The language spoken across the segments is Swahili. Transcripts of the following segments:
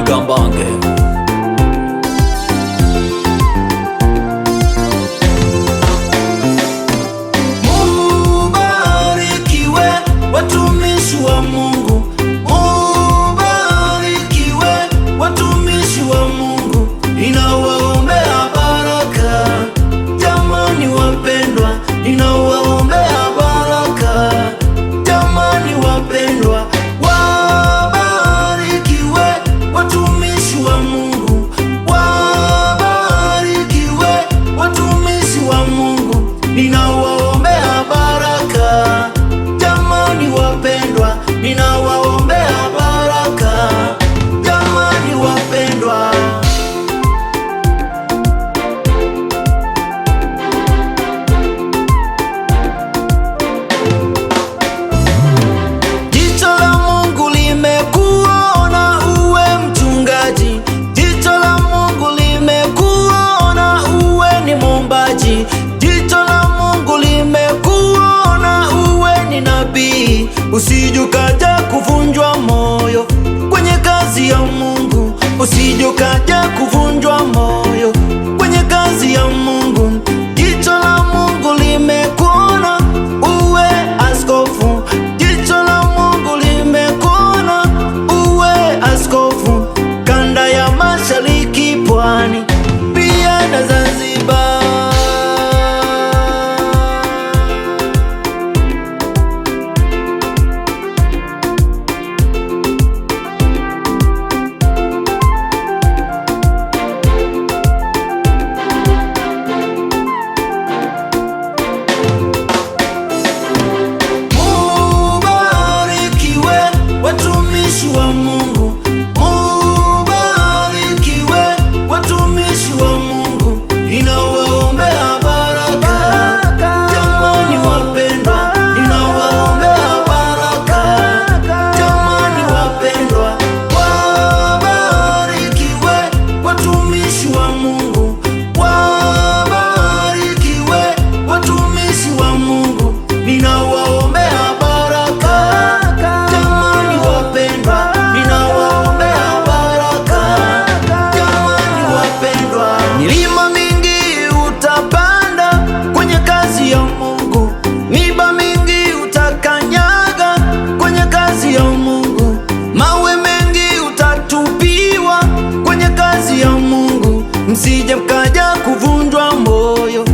Ikambange. Mubarikiwe watumishi wa Mungu, mubarikiwe watumishi wa Mungu, ninawaombea baraka. Jamani wapendwa, ninawaombea baraka. Jamani wapendwa, wabarikiwe watumishi wa Mungu, wabarikiwe watumishi wa Mungu, ninawaombea baraka. Jamani wapendwa, ninawaombea baraka. Jamani wapendwa, jicho la Mungu limekuona uwe mchungaji, jicho la Mungu limekuona uwe ni mwombaji, jicho la Mungu limekuona uwe ni nabii. Usijukaja kuvunjwa moyo kwenye kazi ya Mungu, usijukaja kuvunjwa moyo kwenye kazi ya Mungu. Jicho la Mungu limekuona uwe askofu, jicho la Mungu limekuona uwe askofu, kanda ya Mashariki, Pwani pia na Zanzibar. Mubarikiwe watumishi wa Mungu, mubarikiwe watumishi wa Mungu, ninawaombea baraka. Jamani wapendwa, ninawaombea baraka. Jamani wapendwa, wabarikiwe watumishi wa Mungu, wabarikiwe watumishi wa Mungu, ninawaombea baraka. Jamani wapendwa, ninawaombea baraka. Jamani wapendwa, milima mingi utapanda kwenye kazi ya Mungu, miba mingi utakanyaga kwenye kazi ya Mungu, mawe mengi utatupiwa kwenye kazi ya Mungu. Msije mkaja kuvunjwa moyo,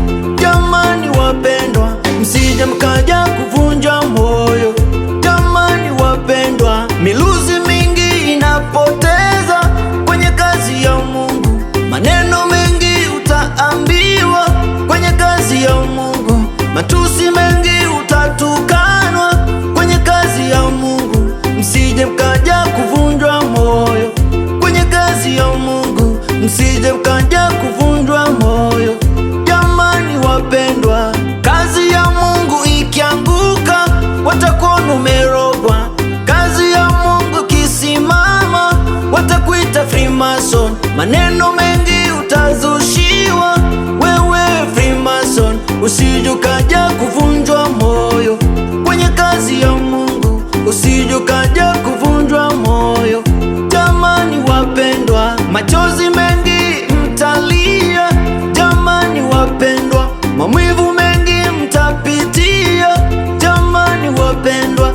jamani wapendwa, msije mkaja kuvunjwa moyo, jamani wapendwa. Miluzi mingi inapoteza kwenye kazi ya Mungu, maneno mengi utaambiwa kwenye kazi ya Mungu, matusi mengi utatukanwa kwenye kazi ya Mungu. Msije mkaja kuvunjwa moyo kwenye kazi ya Mungu, msije mkaja kuvunjwa moyo, jamani wapendwa. Kazi ya Mungu ikianguka, watakuona umerogwa. Kazi ya Mungu kisimama, watakuita Freemason. Maneno mengi utazushiwa, wewe Freemason. Usijukaja kuvunjwa moyo kwenye kazi ya Mungu, usijukaja kuvunjwa moyo, jamani wapendwa. Machozi mengi mtalia, jamani wapendwa, maumivu mengi mtapitia, jamani wapendwa.